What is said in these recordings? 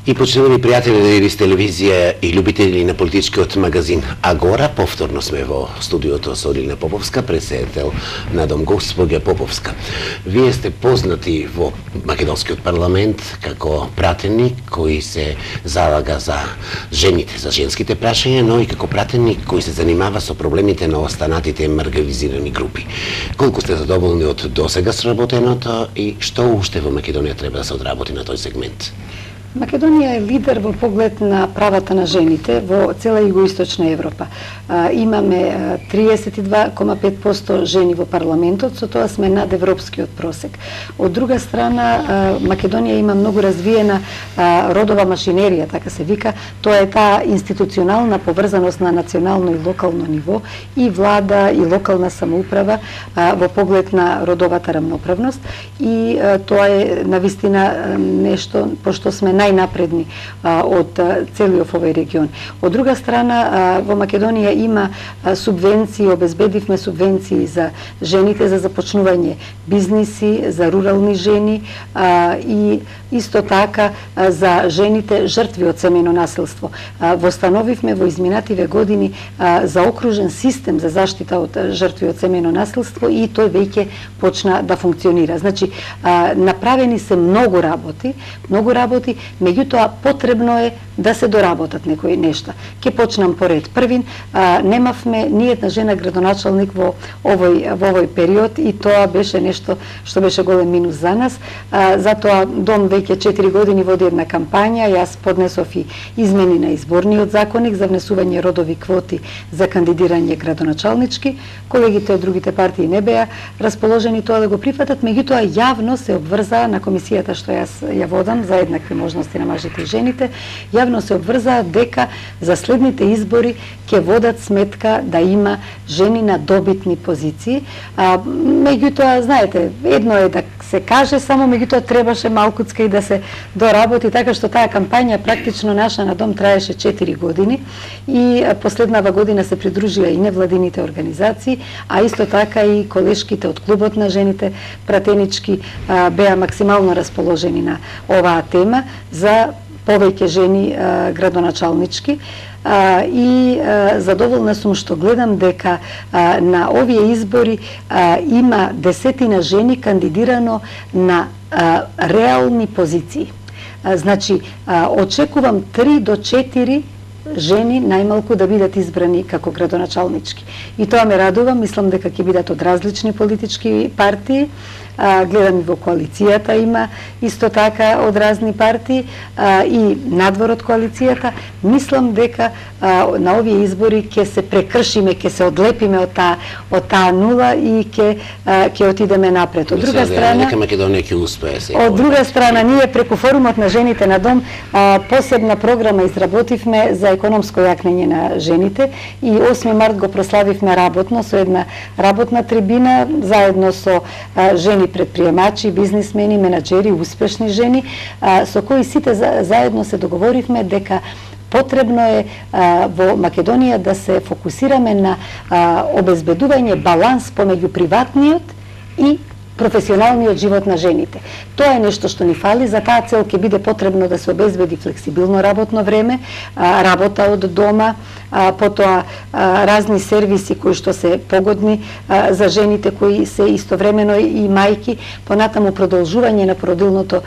И почитувани пријатели из телевизија и љубители на политичкиот магазин Агора, повторно сме во студиото со Илина Поповска, председател на Дом Госпоѓа Поповска. Вие сте познати во македонскиот парламент како пратеник кој се залага за жените, за женските прашања, но и како пратеник кој се занимава со проблемите на останатите маргинализирани групи. Колку сте задоволни од досега сработеното и што уште во Македонија треба да се одработи на тој сегмент? Македонија е лидер во поглед на правата на жените во цела Југоисточна Европа. Имаме 32,5% жени во парламентот, со тоа сме над европскиот просек. Од друга страна, Македонија има многу развиена родова машинерија, така се вика. Тоа е таа институционална поврзаност на национално и локално ниво и влада и локална самоуправа во поглед на родовата рамноправност. И тоа е навистина нешто, пошто сме најнапредни од целиот овој регион. Од друга страна, во Македонија има субвенции, обезбедивме субвенции за жените за започнување бизниси, за рурални жени и исто така за жените жртви од семејно насилство. Востановивме во изминативе години заокружен систем за заштита од жртви од семејно насилство и тој веќе почна да функционира. Значи, направени се многу работи, меѓутоа потребно е да се доработат некои нешта. Ке почнам поред. Првин, немавме ни една жена градоначалник во овој период и тоа беше нешто што беше голем минус за нас. Затоа Дом веќе 4 години води една кампања. Јас поднесов и измени на изборниот законник за внесување родови квоти за кандидирање градоначалнички. Колегите од другите партии не беа расположени тоа да го прифатат, меѓутоа јавно се обврзаа на комисијата што јас ја водам за еднакви можности на мажите и жените, јавно се обврзаа дека за следните избори ќе водат сметка да има жени на добитни позиции. Меѓутоа, знаете, едно е да се каже, само меѓутоа требаше малкуцка и да се доработи, така што таа кампања практично наша на Дом траеше 4 години и последнава година се придружија и невладините организации, а исто така и колешките од клубот на жените пратенички беа максимално расположени на оваа тема за повеќе жени градоначалнички. И задоволна сум што гледам дека на овие избори има десетина жени кандидирано на реални позиции. Значи, очекувам 3 до 4 жени најмалку да бидат избрани како градоначалнички. И тоа ме радува, мислам дека ќе бидат од различни политички партии. Гледам и во коалицијата има исто така од разни партии и надвор од коалицијата. Мислам дека на овие избори ќе се прекршиме, ќе се одлепиме од таа нула и ќе отидеме напред. Од друга страна, Македонија ќе успее. Од друга страна, ние преку форумот на жените на Дом посебна програма изработивме за економско јакнење на жените и 8 март го прославивме работно со една работна трибина заедно со жени предприемачи, бизнисмени, менаџери, успешни жени, со кои сите заедно се договоривме дека потребно е во Македонија да се фокусираме на обезбедување баланс помеѓу приватниот и професионалниот живот на жените. Тоа е нешто што ни фали, за таа цел ќе биде потребно да се обезбеди флексибилно работно време, работа од дома, потоа разни сервиси кои што се погодни за жените кои се истовремено и мајки, понатаму продолжување на породилното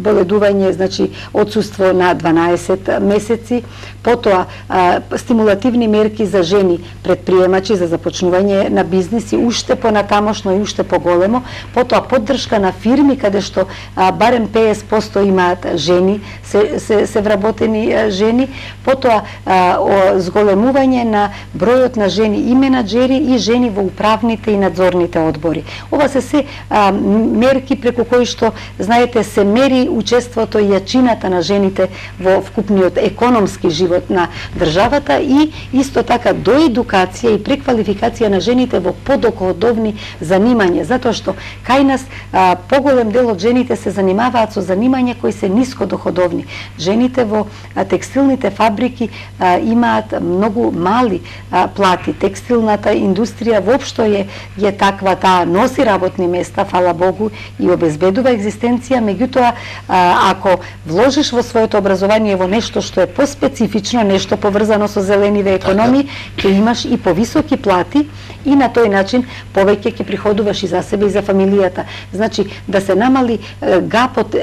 боледување, значи отсуство на 12 месеци, потоа стимулативни мерки за жени предприемачи за започнување на бизниси уште понатамошно и уште поголемо, потоа поддршка на фирми каде што барем 50% имаат жени, се вработени жени, потоа зголемување на бројот на жени и менаџери и жени во управните и надзорните одбори. Ова се мерки преку кои што, знаете, се мери учеството и јачината на жените во вкупниот економски живот на државата и исто така до едукација и преквалификација на жените во подоходовни занимања занимање, затоа што кај нас поголем дел од жените се занимаваат со занимања кои се нискодоходовни. Жените во текстилните фабрики имаат многу мали плати. Текстилната индустрија воопшто е таква, таа носи работни места, фала Богу, и обезбедува екзистенција, меѓутоа ако вложиш во своето образование во нешто што е поспецифично, нешто поврзано со зелениве економии, ќе имаш и повисоки плати и на тој начин повеќе ќе приходуваш и за себе и за фамилијата. Значи да се намали гапот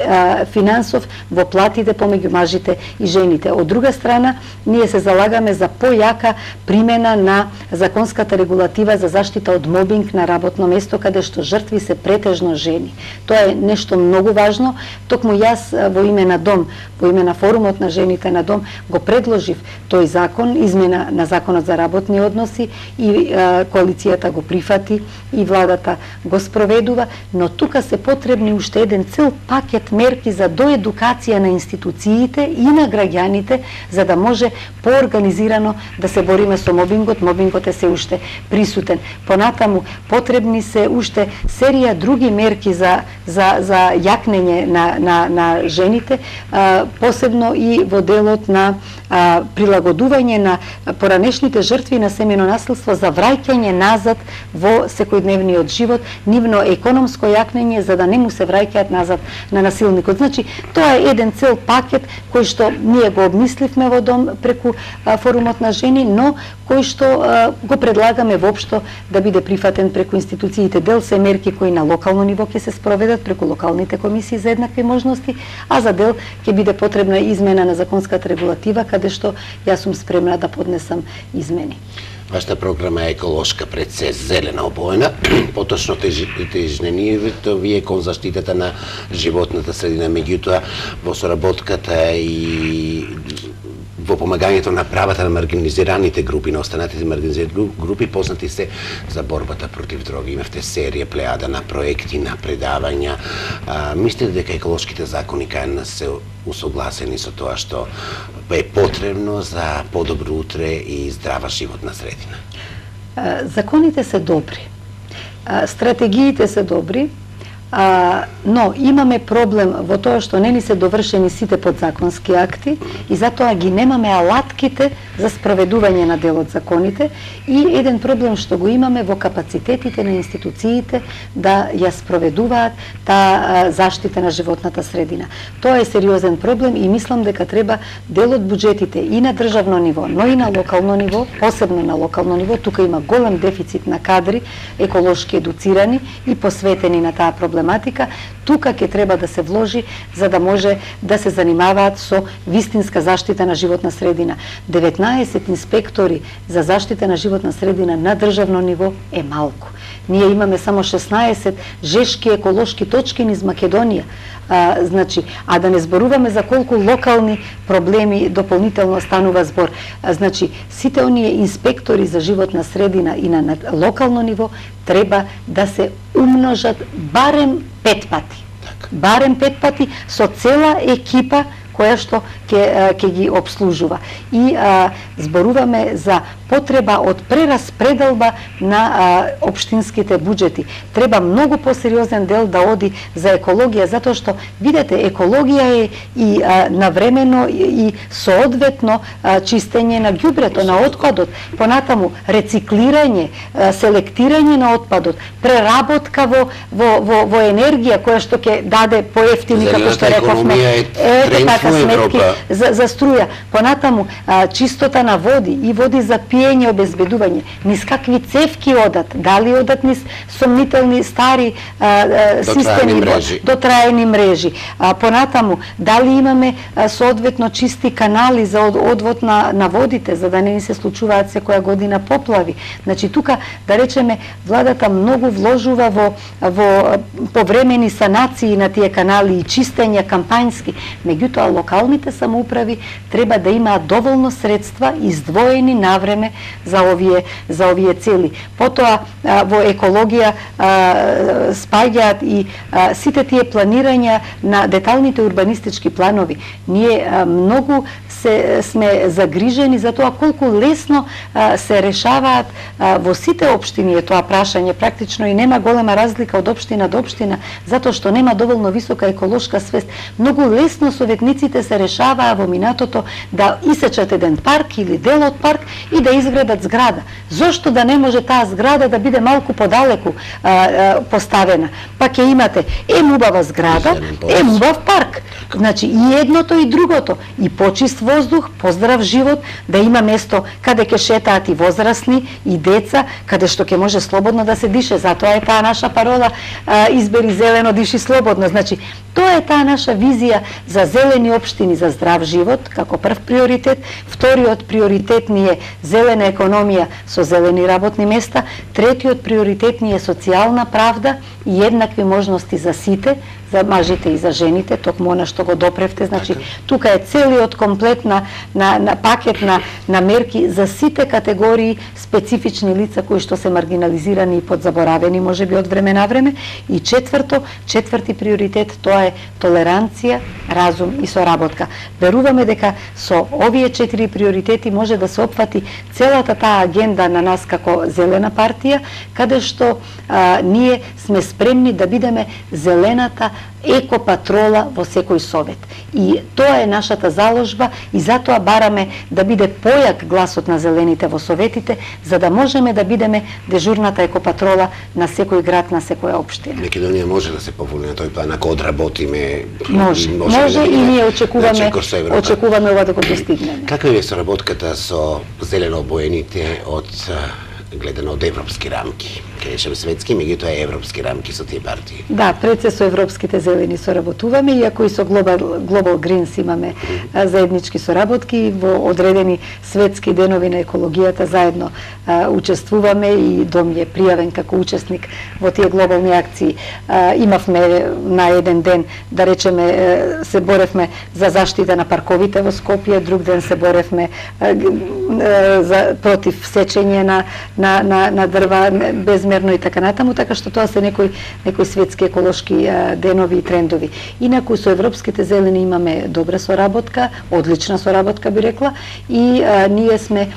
финансов во платите помеѓу мажите и жените. Од друга страна, ние се залагаме за појака примена на законската регулатива за заштита од мобинг на работно место, каде што жртви се претежно жени. Тоа е нешто многу важно. Токму јас во име на Дом, во име на Форумот на жените на Дом, го предложив тој закон, измена на Законот за работни односи, и коалицијата го прифати и владата го спроведува, но тука се потребни уште еден цел пакет мерки за доедукација на институциите и на граѓаните, за да може поорганизирано да се бориме со мобингот. Мобингот е се уште присутен. Понатаму потребни се уште серија други мерки за јакнење на жените, посебно и во делот на прилагодување на поранешните жртви на семејно насилство, за враќање назад во секојдневниот живот, нивно економско јакнење, за да не му се враќаат назад на насилникот. Значи, тоа е еден цел пакет кој што ние го обмисливме во Дом преку Форумот на жени, но кој што го предлагаме воопшто да биде прифатен преку институциите. Дел се мерки кои на локално ниво ќе се спроведат преку локалните комисии за еднакви можности, а за дел ќе биде потребна измена на законската регулатива, каде што јас сум спремна да поднесам измени. Вашата програма е еколошка, пред се зелена обоена, поточно тежнението вие кон заштитата на животната средина, меѓутоа во соработката и во помагањето на правата на маргинализираните групи, на останатите маргинализирани групи, познати се за борбата против дроги. Имавте серија, плејада на проекти, на предавања. Мислите дека еколошките закони кај нас се усогласени со тоа што е потребно за подобро утре и здрава животна средина? Законите се добри. Стратегиите се добри. Но имаме проблем во тоа што не ни се довршени сите подзаконски акти и затоа ги немаме алатките за спроведување на дел од законите, и еден проблем што го имаме во капацитетите на институциите да ја спроведуваат таа заштита на животната средина. Тоа е сериозен проблем и мислам дека треба дел од буџетите и на државно ниво, но и на локално ниво, посебно на локално ниво, тука има голем дефицит на кадри, еколошки едуцирани и посветени на таа проблематика. Тука ќе треба да се вложи за да може да се занимаваат со вистинска заштита на животна средина. 19 инспектори за заштита на животна средина на државно ниво е малку. Ние имаме само 16 жешки еколошки точки низ Македонија. Значи, а да не зборуваме за колку локални проблеми дополнително станува збор. Значи, сите оние инспектори за животна средина и на локално ниво треба да се умножат барем 5 пати. Барем 5 пати со цела екипа која што ќе ги обслужува. И зборуваме за потреба од прераспределба на општинските буџети. Треба многу посериозен дел да оди за екологија, затоа што, видете, екологија е и навремено и соодветно чистење на ѓубрето, на отпадот, понатаму рециклирање, селектирање на отпадот, преработка во енергија која што ќе даде поевтини, како што рековме, сметки за струја, понатаму чистота на води и води за пиење, обезбедување, низ какви цевки одат, дали одат низ сомнителни стари системи, дотраени мрежи, понатаму дали имаме соодветно чисти канали за одвод на водите, за да не ни се случуваат секоја година поплави. Значи тука, да речеме, владата многу вложува во повремени санации на тие канали и чистење кампањски, меѓутоа локалните самоуправи треба да имаат доволно средства издвоени навреме време за овие цели. Потоа во екологија спаѓаат и сите тие планирања на деталните урбанистички планови. Ние многу сме загрижени за тоа колку лесно се решаваат во сите општини тоа прашање, практично и нема голема разлика од општина до општина, затоа што нема доволно висока еколошка свест. Многу лесно советниците се решаваа во минатото да исечат еден парк или дел од парк и да изградат зграда. Зошто да не може таа зграда да биде малку подалеку поставена? Па ќе имате убава зграда, убав парк. Значи и едното и другото, и почист воздух, поздрав живот, да има место каде ќе шетаат и возрастни и деца, каде што ќе може слободно да се дише. Затоа е таа наша парола избери зелено, диши слободно. Значи тоа е таа наша визија за зелени општини, за здрав живот како прв приоритет. Вториот приоритет ни е зелена економија со зелени работни места. Третиот приоритет ни е социјална правда и еднакви можности за сите, за мажите и за жените, токму она што го допревте. Значи тука е целиот комплет на пакет на мерки за сите категории специфични лица кои што се маргинализирани и подзаборавени можеби од време на време. И четврти приоритет, тоа е толеранција, разум и соработка. Веруваме дека со овие 4 приоритети може да се опфати целата таа агенда на нас како зелена партија, каде што ние сме спремни да бидеме зелената екопатрола во секој совет. И тоа е нашата заложба и затоа бараме да биде појак гласот на зелените во советите, за да можеме да бидеме дежурната екопатрола на секој град, на секоја општина. Македонија може да се поволи на тој план ако одработиме. Може и ние очекуваме ова да го достигнеме. Каква е соработката со зелено обоените од гледано од европски рамки? Ке речеме светски, меѓутоа европски рамки со тие партии. Да, пред се со европските зелени соработуваме, иако и со Global Greens имаме заеднички соработки во одредени светски денови на екологијата, заедно учествуваме и Дом е пријавен како учесник во тие глобални акции. Имавме на еден ден, да речеме, се боревме за заштита на парковите во Скопје, друг ден се боревме против сечење на дрва безмерно и така натаму, така што тоа се некои светски еколошки денови и трендови. Инаку со европските зелени имаме добра соработка, одлична соработка би рекла, и ние сме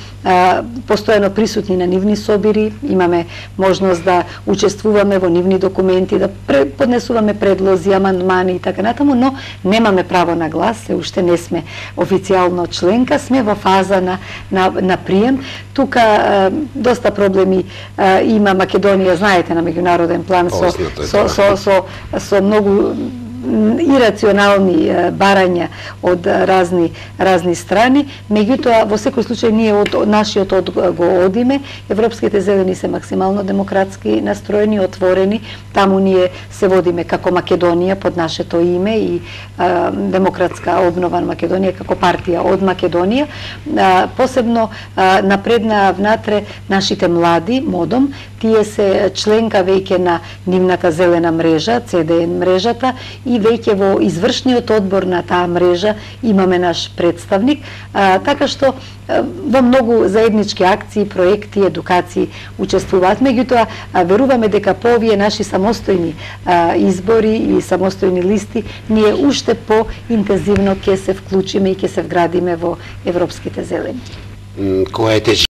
постојано присутни на нивни собири, имаме можност да учествуваме во нивни документи, да поднесуваме предлози, амандмани и така натаму, но немаме право на глас, се уште не сме официјално членка, сме во фаза на прием. Тука доста проблеми има Македонија, знаете, на меѓународен план со многу ирационални барања од разни страни, меѓутоа во секој случај ние од нашиот го одиме. Европските зелени се максимално демократски настроени, отворени. Таму ние се водиме како Македонија под нашето име и Демократска обнова на Македонија како партија од Македонија. Посебно напредна внатре нашите млади, МОДОМ, тие се членка веќе на нивната зелена мрежа, CDN мрежата, и веќе во извршниот одбор на таа мрежа имаме наш представник, така што во многу заеднички акции, проекти, едукации учествуваат. Меѓутоа, веруваме дека по овие наши самостојни избори и самостојни листи, ние уште по-интензивно ќе се вклучиме и ќе се вградиме во европските зелени. Која е